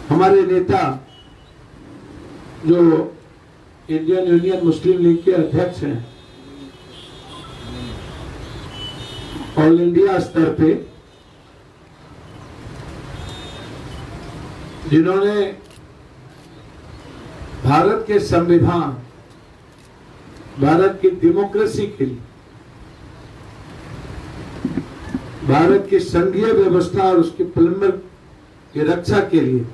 हमारे नेता जो इंडियन यूनियन मुस्लिम लीग के अध्यक्ष हैं, ऑल इंडिया स्तर पे, जिन्होंने भारत के संविधान, भारत की डेमोक्रेसी के लिए, भारत की संघीय व्यवस्था और उसके पिलंबर की रक्षा के लिए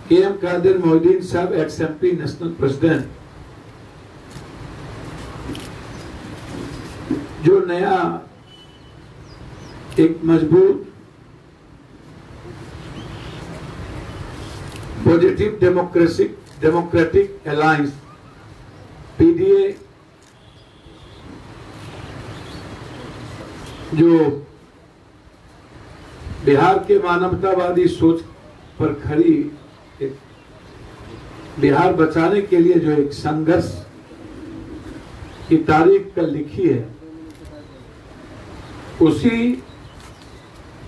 के.एम. कादिर मोइनुद्दीन साहब, एक्स एमपी, नेशनल प्रेसिडेंट, जो नया एक मजबूत पॉजिटिव डेमोक्रेटिक अलायंस पीडीए जो बिहार के मानवतावादी सोच पर खड़ी, बिहार बचाने के लिए जो एक संघर्ष की तारीख कल लिखी है, उसी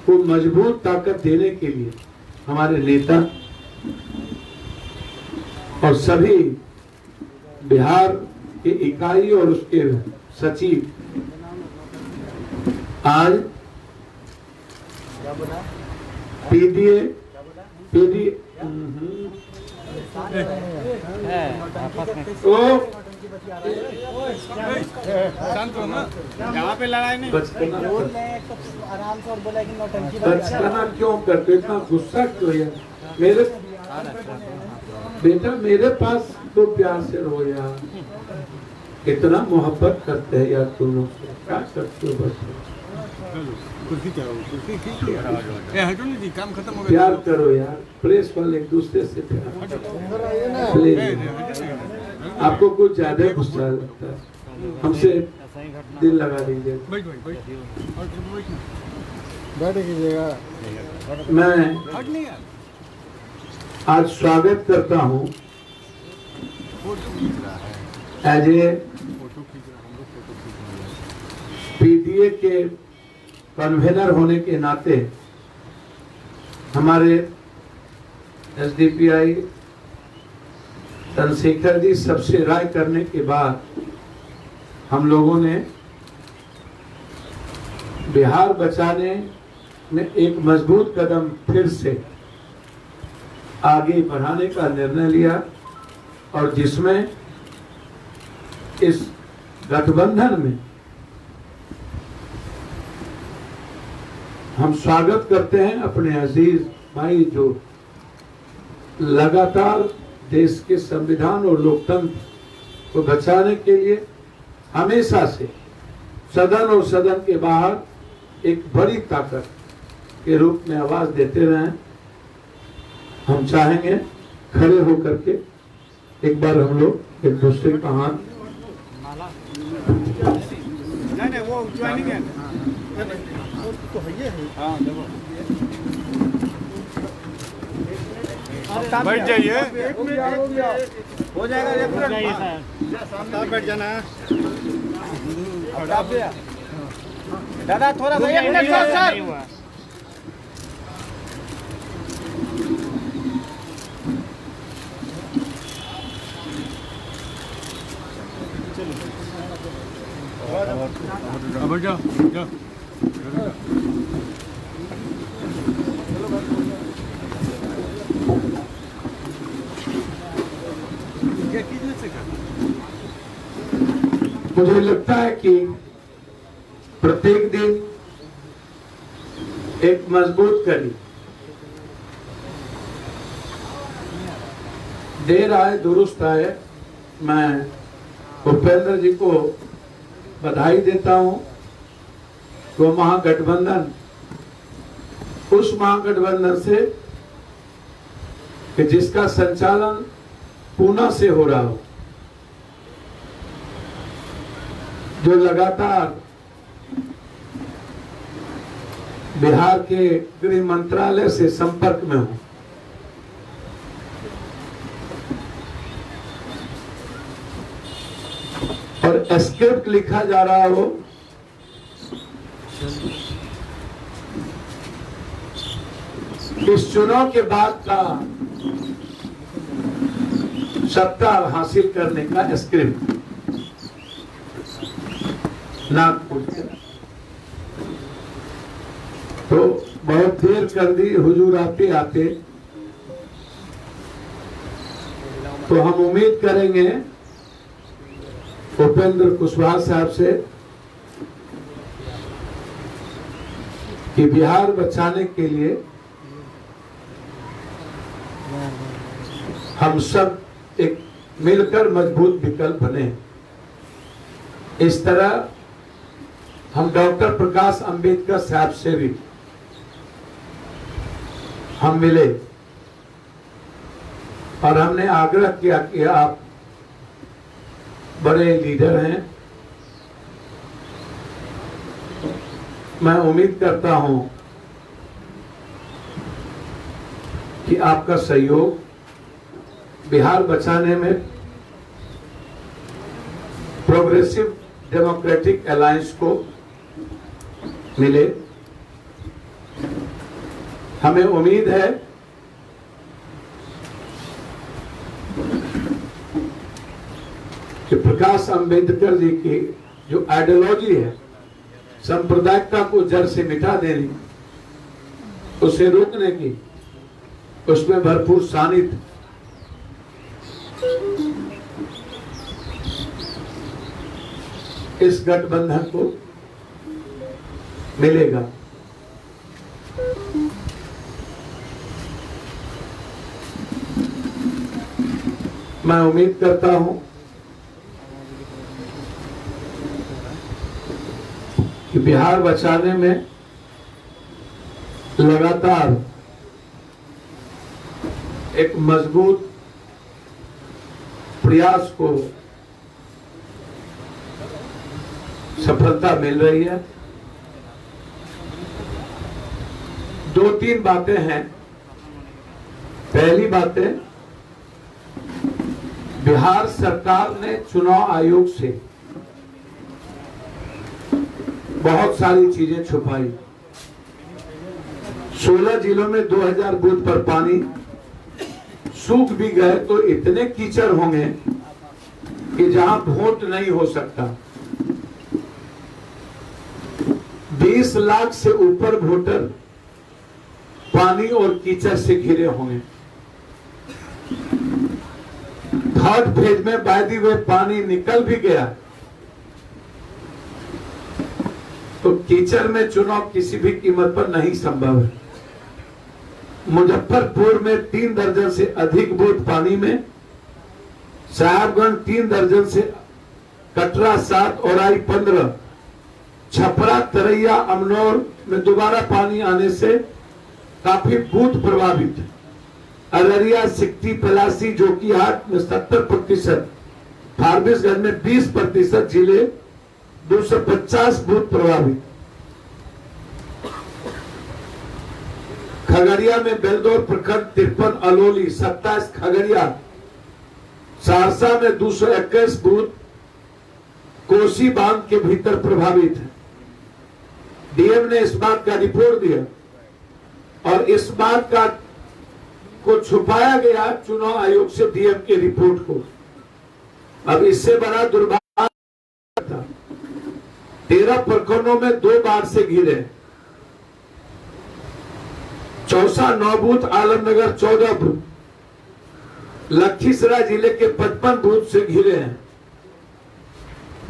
को मजबूत ताकत देने के लिए हमारे नेता और सभी बिहार के इकाई और उसके सचिव आज पीडीए यहाँ पे लड़ाई नहीं, आराम से और बोला कि नौटंकी बचपना क्यों करते, इतना गुस्सा क्यों यार? मेरे बेटा मेरे पास तो प्यार से रहो यार, इतना मोहब्बत करते हैं यार तुम लोग, क्या करते हो? बस काम खत्म हो गया। प्यार करो यार, प्रेस वाले एक दूसरे से प्यार प्लीज। आपको कुछ ज्यादा गुस्सा लगता है, हमसे दिल लगा दीजिए। मैं आज स्वागत करता हूँ एज ए पीडीए के कन्वेनर होने के नाते। हमारे एसडीपीआई चंद्रशेखर जी सबसे राय करने के बाद हम लोगों ने बिहार बचाने में एक मजबूत कदम फिर से आगे बढ़ाने का निर्णय लिया, और जिसमें इस गठबंधन में हम स्वागत करते हैं अपने अजीज भाई जो लगातार देश के संविधान और लोकतंत्र को बचाने के लिए हमेशा से सदन और सदन के बाहर एक बड़ी ताकत के रूप में आवाज देते रहे। हम चाहेंगे खड़े होकर के एक बार हम लोग एक दूसरे का हाथ, नहीं वो ज्वाइनिंग है तो है। हाँ देखो, बैठ जाइए, हो जाएगा, एक मिनट बैठ जाना है। दादा थोड़ा सा एक मिनट सर। बैठ जाओ, जाओ। मुझे लगता है कि प्रत्येक दिन एक मजबूत कड़ी, देर आए दुरुस्त आए। मैं उपेंद्र जी को बधाई देता हूं। वो महागठबंधन, उस महागठबंधन से कि जिसका संचालन पूना से हो रहा हो, जो लगातार बिहार के गृह मंत्रालय से संपर्क में हो, और स्क्रिप्ट लिखा जा रहा हो, इस चुनाव के बाद का सत्ता हासिल करने का स्क्रिप्ट नागपुर से तो बहुत देर कर दी हुजूर आते आते। तो हम उम्मीद करेंगे उपेंद्र कुशवाहा साहब से कि बिहार बचाने के लिए हम सब एक मिलकर मजबूत विकल्प बने। इस तरह हम डॉक्टर प्रकाश अंबेडकर साहब से भी हम मिले और हमने आग्रह किया कि आप बड़े लीडर हैं, मैं उम्मीद करता हूं कि आपका सहयोग बिहार बचाने में प्रोग्रेसिव डेमोक्रेटिक अलायंस को मिले। हमें उम्मीद है कि प्रकाश अंबेडकर जी की जो आइडियोलॉजी है, सांप्रदायिकता को जड़ से मिटा देने, उसे रोकने की, उसमें भरपूर सानिध्य इस गठबंधन को मिलेगा। मैं उम्मीद करता हूं कि बिहार बचाने में लगातार एक मजबूत प्रयास को सफलता मिल रही है। दो तीन बातें हैं। पहली बातें, बिहार सरकार ने चुनाव आयोग से बहुत सारी चीजें छुपाई। 16 जिलों में 2000 बूथ पर पानी सूख भी गए तो इतने कीचड़ होंगे कि जहां वोट नहीं हो सकता। 20 लाख से ऊपर वोटर पानी और कीचड़ से घिरे होंगे। थर्ड फेज में वायदी हुए पानी निकल भी गया तो कीचड़ में चुनाव किसी भी कीमत पर नहीं संभव है। मुजफ्फरपुर में 3 दर्जन से अधिक बूथ पानी में, साहेबगंज 3 दर्जन से, कटरा 7, औराई 15, छपरा, तरैया, अमनौर में दोबारा पानी आने से काफी बूथ प्रभावित। अररिया, सिकटी, पलासी, जोकीहाट में 70%, फारबिसगंज में 20% जिले, 250 बूथ प्रभावित। खगड़िया में बेलदौर प्रखंड 53, अलोली 27, खगड़िया, सहरसा में 221 बूथ कोसी बांध के भीतर प्रभावित है। डीएम ने इस बात का रिपोर्ट दिया और इस बात का को छुपाया गया चुनाव आयोग से डीएम के रिपोर्ट को। अब इससे बड़ा दुर्भाग्य था, 13 प्रखंडों में 2 बार से घिरे। चौसा 9 बूथ, आलमनगर 14 बूथ, लखीसराय जिले के 55 बूथ से घिरे हैं।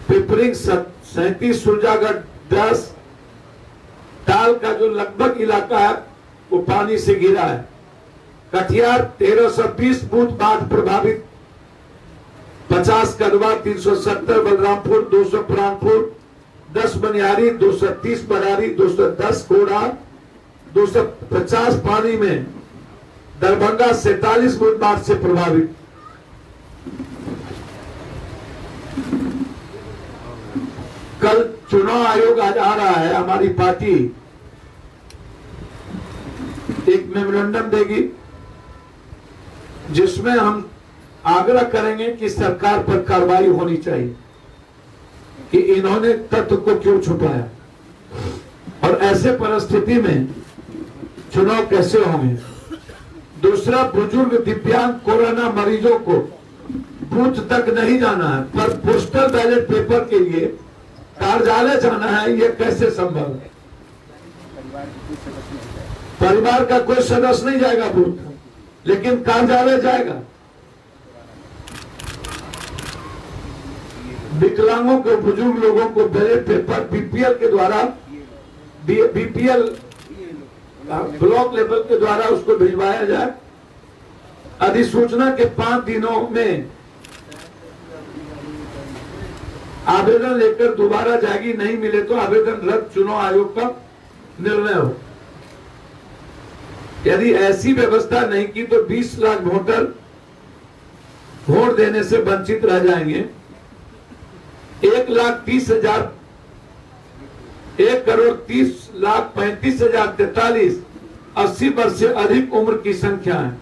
पिपरिंग 37, सुरजागढ़ 10, टाल का जो लगभग इलाका है वो पानी से घिरा है। कटिहार 1320 बूथ बाढ़ प्रभावित, 50 कदवा, 370 बलरामपुर, 200 प्राणपुर, 10 बनियारी, 230 बरारी, 210 कोड़ा, 250 पानी में। दरभंगा 47 बूथ बाढ़ से प्रभावित। कल चुनाव आयोग आज आ रहा है, हमारी पार्टी एक मेमोरेंडम देगी जिसमें हम आग्रह करेंगे कि सरकार पर कार्रवाई होनी चाहिए कि इन्होंने तथ्य को क्यों छुपाया। और ऐसे परिस्थिति में चुनाव कैसे होंगे। दूसरा, बुजुर्ग दिव्यांग कोरोना मरीजों को बूथ तक नहीं जाना है, पर पोस्टल बैलेट पेपर के लिए कार्यालय जाना है, ये कैसे संभव है। परिवार का कोई सदस्य नहीं जाएगा बूथ, लेकिन कार्यालय जाएगा। विकलांगों को, बुजुर्ग लोगों को बैलेट पेपर बीपीएल के द्वारा, बीपीएल ब्लॉक लेवल के द्वारा उसको भिजवाया जाए। अधिसूचना के 5 दिनों में आवेदन लेकर दोबारा जाएगी, नहीं मिले तो आवेदन रद्द, चुनाव आयोग का निर्णय हो। यदि ऐसी व्यवस्था नहीं की तो 20 लाख वोटर वोट देने से वंचित रह जाएंगे। 1,30,35,043 80 वर्ष से अधिक उम्र की संख्या है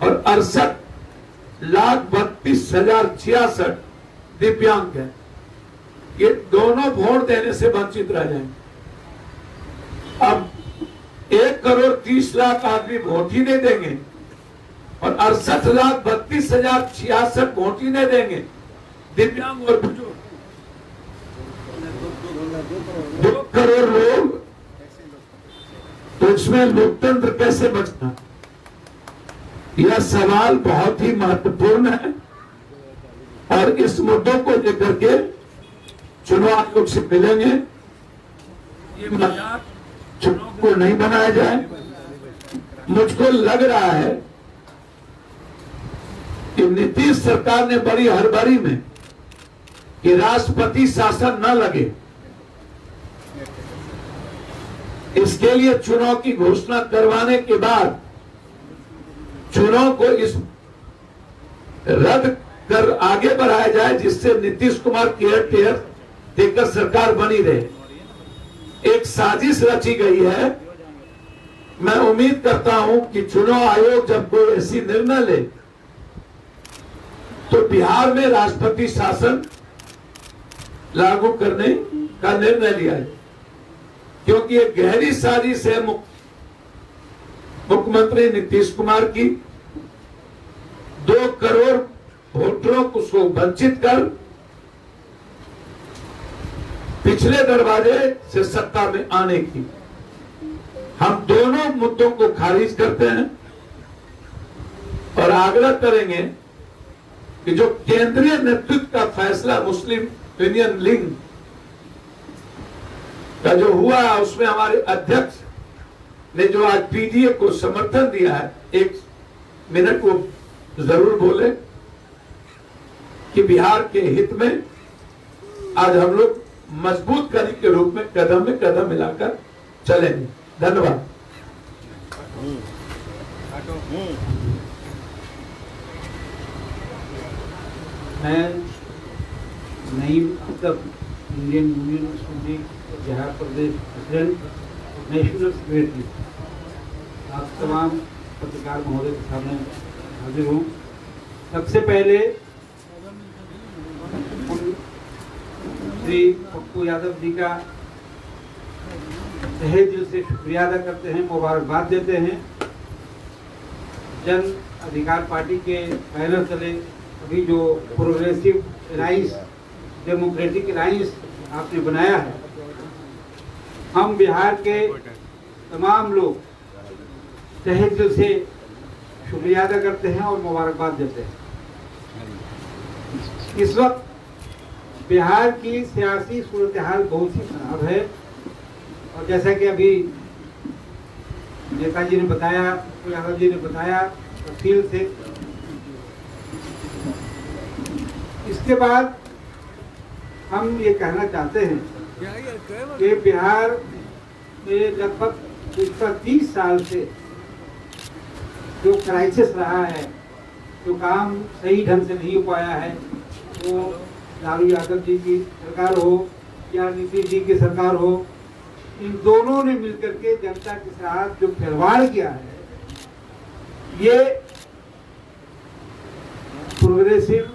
और 68,32,066 दिव्यांग है। ये दोनों वोट देने से वंचित रह जाएंगे। अब 1,30,00,000 आदमी वोट ही नहीं देंगे और 68,32,066 वोट ही नहीं देंगे दिव्यांग और बुजुर्ग। 2 करोड़ लोग, तो इसमें लोकतंत्र कैसे बचना। यह सवाल बहुत ही महत्वपूर्ण है और इस मुद्दों को लेकर के चुनाव आयोग से मिलेंगे। ये मजाक चुनाव को नहीं बनाया जाए। मुझको लग रहा है कि नीतीश सरकार ने बड़ी हड़बड़ी में कि राष्ट्रपति शासन न लगे, इसके लिए चुनाव की घोषणा करवाने के बाद चुनाव को इस रद्द कर आगे बढ़ाया जाए, जिससे नीतीश कुमार केयर टेयर देकर सरकार बनी रहे। एक साजिश रची गई है। मैं उम्मीद करता हूं कि चुनाव आयोग जब कोई ऐसी निर्णय ले तो बिहार में राष्ट्रपति शासन लागू करने का निर्णय लिया है, क्योंकि एक गहरी साजिश है मुख्यमंत्री नीतीश कुमार की। 2 करोड़ वोटरों को वंचित कर पिछले दरवाजे से सत्ता में आने की। हम दोनों मुद्दों को खारिज करते हैं और आग्रह करेंगे कि जो केंद्रीय नेतृत्व का फैसला मुस्लिम यूनियन लीग का जो हुआ, उसमें हमारे अध्यक्ष ने जो आज पीडीए को समर्थन दिया है, 1 मिनट वो जरूर बोले कि बिहार के हित में आज हम लोग मजबूत कड़ी के रूप में कदम मिलाकर चलेंगे। धन्यवाद। मैं Naeem Akhtar, Indian union student Bihar प्रदेश प्रेसिडेंट, नेशनल सेक्रेटरी, आप तमाम पत्रकार महोदय के सामने हाजिर हूँ। सबसे पहले श्री पप्पू यादव जी का तहे दिल से शुक्रिया अदा करते हैं, मुबारकबाद देते हैं। जन अधिकार पार्टी के बैनर तले अभी जो प्रोग्रेसिव अलायंस, डेमोक्रेटिक अलायंस आपने बनाया है, हम बिहार के तमाम लोग तहे दिल से शुक्रिया अदा करते हैं और मुबारकबाद देते हैं। इस वक्त बिहार की सियासी सूरत हाल बहुत ही खराब है और जैसा कि अभी नेताजी ने बताया, यादव जी ने बताया तफसील से। इसके बाद हम ये कहना चाहते हैं कि बिहार में लगभग 30 साल से जो क्राइसिस रहा है, जो काम सही ढंग से नहीं हो पाया है, वो लालू यादव जी की सरकार हो या नीतीश जी की सरकार हो, इन दोनों ने मिलकर के जनता के साथ जो खिलवाड़ किया है, ये प्रोग्रेसिव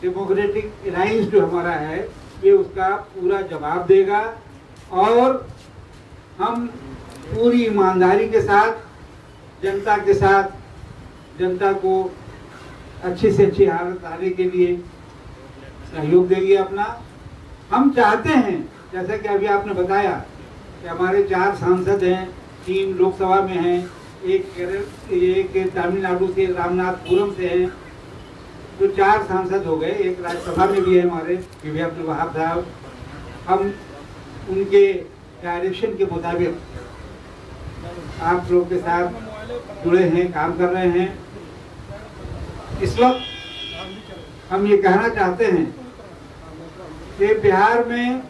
डेमोक्रेटिक अलायंस जो हमारा है, ये उसका पूरा जवाब देगा। और हम पूरी ईमानदारी के साथ जनता को अच्छी से अच्छी हालत लाने के लिए सहयोग देंगे अपना। हम चाहते हैं, जैसा कि अभी आपने बताया कि हमारे 4 सांसद हैं, 3 लोकसभा में हैं, एक तमिलनाडु से रामनाथपुरम से हैं, तो 4 सांसद हो गए। एक राज्यसभा में भी है हमारे पीवी अब्दुल वहाब साहब। हम उनके डायरेक्शन के मुताबिक आप लोग के साथ जुड़े हैं, काम कर रहे हैं। इस वक्त हम ये कहना चाहते हैं कि बिहार में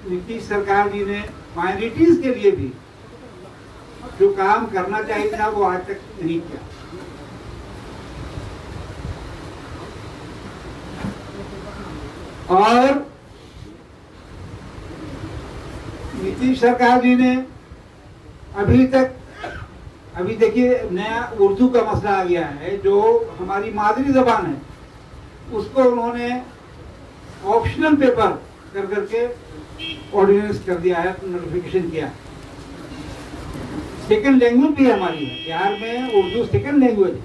नीतीश सरकार जी ने माइनॉरिटीज के लिए भी जो काम करना चाहिए था वो आज तक नहीं किया। और नीतीश सरकार जी ने अभी देखिए नया उर्दू का मसला आ गया है, जो हमारी मादरी जबान है, उसको उन्होंने ऑप्शनल पेपर कर करके ऑर्डिनेंस कर दिया है, नोटिफिकेशन किया। सेकंड लैंग्वेज भी हमारी है बिहार में, उर्दू सेकंड लैंग्वेज।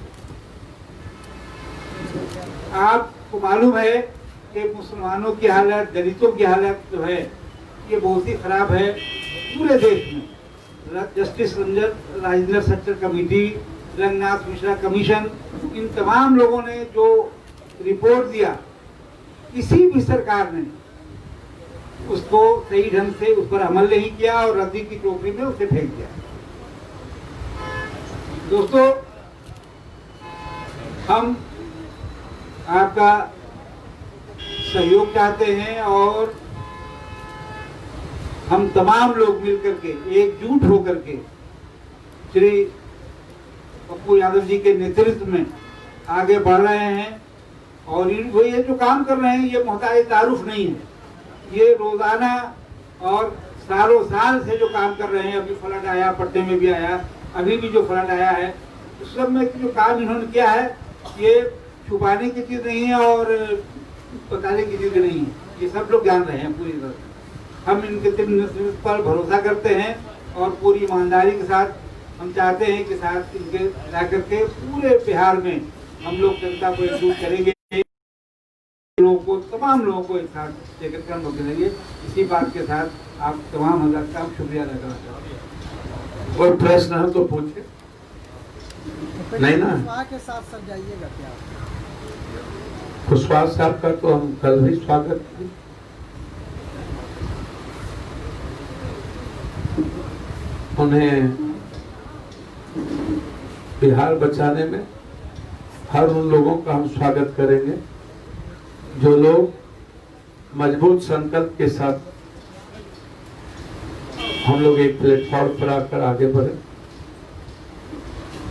आपको मालूम है कि मुसलमानों की हालत, दलितों की हालत जो है ये बहुत ही खराब है पूरे देश में। Justice Rajendra Sachar committee, Ranganath Mishra commission, इन तमाम लोगों ने जो रिपोर्ट दिया, किसी भी सरकार ने उसको सही ढंग से उस पर अमल नहीं किया और रद्दी की टोकरी में उसे फेंक दिया। दोस्तों, हम आपका सहयोग चाहते हैं और हम तमाम लोग मिलकर के एकजुट होकर के श्री पप्पू यादव जी के नेतृत्व में आगे बढ़ रहे हैं। और वो ये जो काम कर रहे हैं ये मोहताज तारुफ नहीं है, ये रोजाना और सालों साल से जो काम कर रहे हैं। अभी फ्लड आया, पट्टे में भी आया, अभी भी जो फ्लड आया है, उस सब में जो काम इन्होंने किया है ये छुपाने की चीज नहीं है और बताने की चीज नहीं है, ये सब लोग जान रहे हैं पूरी तरह से। हम इनके नेतृत्व पर भरोसा करते हैं और पूरी ईमानदारी के साथ हम चाहते हैं कि साथ इनके ला करके पूरे बिहार में हम लोग जनता को एकजुट करेंगे, लोगों को, तमाम लोगों को एक साथ लेकर के हम लोग करेंगे। इसी बात के साथ आप तमाम हजरात का शुक्रिया अदा करना चाहते हैं। कोई प्रश्न है तो पूछे। नहीं ना, के साथ सर जाइएगा क्या? खुशवाहा साहब का तो हम कल भी स्वागत किए। उन्हें बिहार बचाने में हर उन लोगों का हम स्वागत करेंगे जो लोग मजबूत संकल्प के साथ हम लोग एक प्लेटफॉर्म पर आकर आगे बढ़े।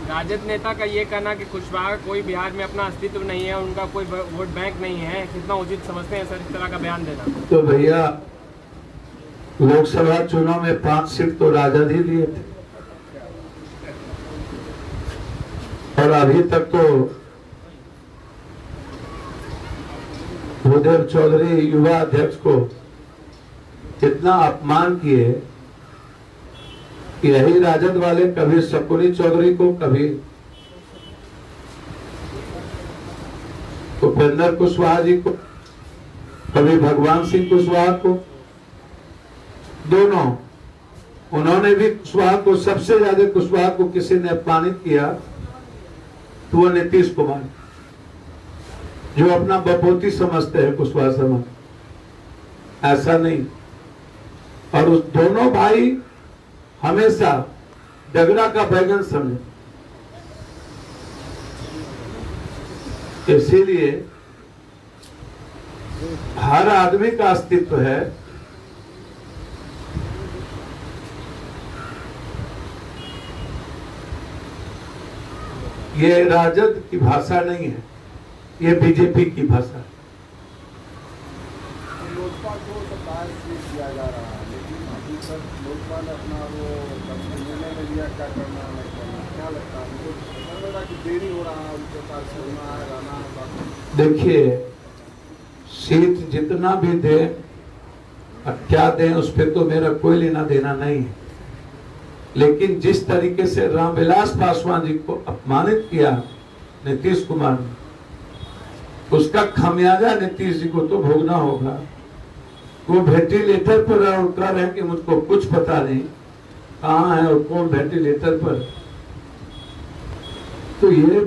राजद नेता का ये कहना कि कुशवाहा कोई बिहार में अपना अस्तित्व नहीं है, उनका कोई वोट बैंक नहीं है, कितना उचित समझते हैं सर इस तरह का बयान देना? तो भैया, लोकसभा चुनाव में 5 सीट तो राजद ही लिए थे और अभी तक तो भूदेव चौधरी युवा अध्यक्ष को इतना अपमान किए कि यही राजद वाले कभी शकुनी चौधरी को, कभी उपेंद्र कुशवाहा जी को, कभी भगवान सिंह कुशवाहा को, दोनों, उन्होंने भी कुशवाहा को, सबसे ज्यादा कुशवाहा को किसी ने अपमानित किया तो वो नीतीश कुमार, जो अपना बपोती समझते हैं कुशवाहा समाज, ऐसा नहीं। और उस दोनों भाई हमेशा डगरा का बैगन समझे, इसीलिए हर आदमी का अस्तित्व है। ये राजद की भाषा नहीं है, ये बीजेपी की भाषा है। लोजपा को सरकार से किया जा रहा है, लेकिन अभी तक लोजपा ने अपना वो निर्णय में लिया क्या करना है, क्या लगता है उनको कि देरी हो रहा है उनके पास होना है, रहना है? देखिए, सीट जितना भी दे क्या दें उस पर तो मेरा कोई लेना देना नहीं है, लेकिन जिस तरीके से रामविलास पासवान जी को अपमानित किया नीतीश कुमार ने, उसका खामियाजा नीतीश जी को तो भोगना होगा। वो वेंटिलेटर पर है और कह रहे हैं कि मुझको कुछ पता नहीं कहाँ है और कौन वेंटिलेटर पर। तो ये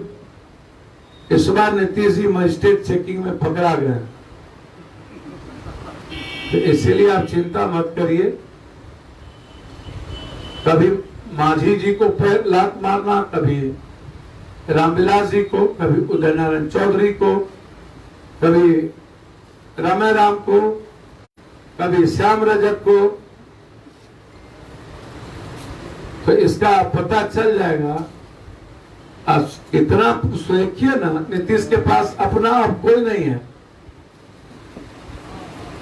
इस बार नीतीश जी मजिस्ट्रेट चेकिंग में पकड़ा गए, तो इसीलिए आप चिंता मत करिए। कभी मांझी जी को पैर लात मारना, कभी रामविलास जी को, कभी उदय नारायण चौधरी को, कभी रमे राम को, कभी श्याम रजक को, तो इसका पता चल जाएगा। अब इतना देखिए ना, नीतीश के पास अपना अब कोई नहीं है।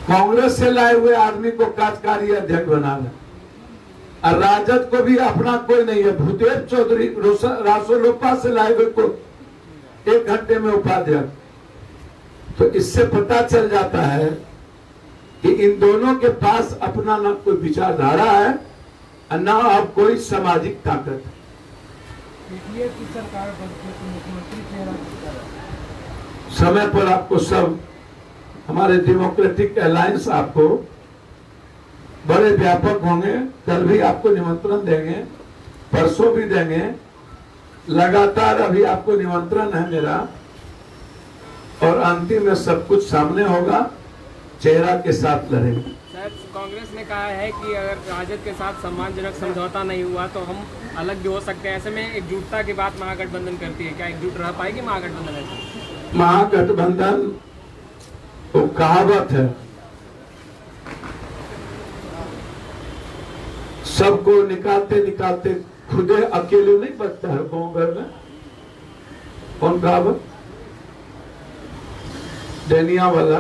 कांग्रेस से लाए हुए आदमी को कार्यकारी अध्यक्ष बना रहे, और राजद को भी अपना कोई नहीं है। भूदेव चौधरी रासोलोपा से लाए हुए को 1 घंटे में उपाध्यक्ष। तो इससे पता चल जाता है कि इन दोनों के पास अपना न कोई विचारधारा है और न अब कोई सामाजिक ताकत है। पीटीए की सरकार बनती तो मुख्यमंत्री चेहरा किसका है? समय पर आपको सब हमारे डेमोक्रेटिक अलायंस आपको बड़े व्यापक होंगे। कल भी आपको निमंत्रण देंगे, परसों भी देंगे, लगातार अभी आपको निमंत्रण है मेरा, और अंतिम में सब कुछ सामने होगा, चेहरा के साथ लड़ेंगे। सर, कांग्रेस ने कहा है कि अगर राजद के साथ सम्मानजनक समझौता नहीं हुआ तो हम अलग भी हो सकते हैं। ऐसे में एकजुटता की बात महागठबंधन करती है, क्या एकजुट रह पाएगी महागठबंधन? ऐसे महागठबंधन तो कहावत है, सबको निकालते निकालते खुदे अकेले नहीं बचता है गाँव घर में। कौन कहावत? डेनिया वाला,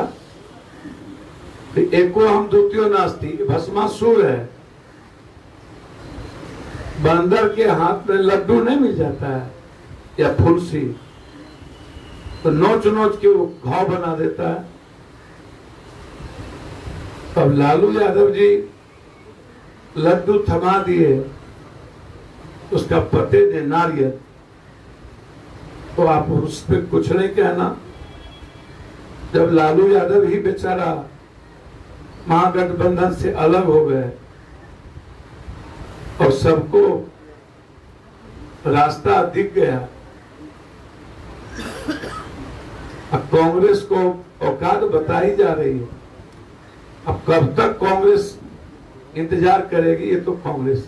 एको हम द्वितीय नास्ती, भस्मासुर है। बंदर के हाथ में लड्डू नहीं मिल जाता है या फुलसी, तो नोच नोच के वो घाव बना देता है। तब लालू यादव जी लड्डू थमा दिए, उसका पते ने नारियल, तो आप उस पर कुछ नहीं कहना। जब लालू यादव ही बेचारा महागठबंधन से अलग हो गए और सबको रास्ता दिख गया, अब कांग्रेस को औकात बताई जा रही है। अब कब तक कांग्रेस इंतजार करेगी, ये तो कांग्रेस।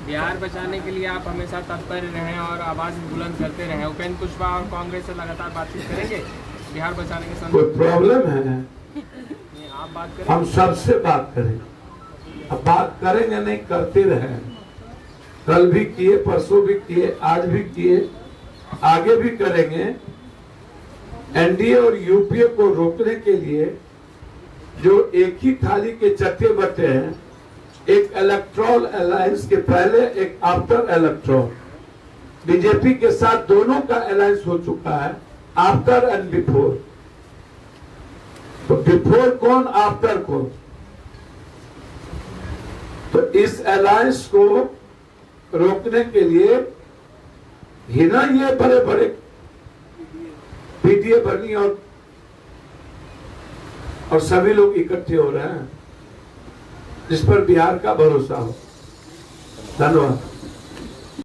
बिहार बचाने के लिए आप हमेशा तत्पर रहे और आवाज बुलंद करते रहे। उपेंद्र कुशवाहा और कांग्रेस से लगातार बातचीत करेंगे बिहार बचाने के संदर्भ? कोई प्रॉब्लम है? आप बात करें, हम सबसे बात करें। अब बात करेंगे नहीं, करते रहे। कल भी किए, परसों भी किए, आज भी किए, आगे भी करेंगे। एनडीए और यूपीए को रोकने के लिए जो एक ही थाली के चट्टे बटे हैं, एक इलेक्टोरल अलायंस के पहले, एक आफ्टर इलेक्टोरल, बीजेपी के साथ दोनों का अलायंस हो चुका है, आफ्टर एंड बिफोर। तो बिफोर कौन, आफ्टर कौन? तो इस अलायंस को रोकने के लिए ही ना ये बड़े बड़े पीटीए बनी और सभी लोग इकट्ठे हो रहे हैं, जिस पर बिहार का भरोसा हो। धन्यवाद।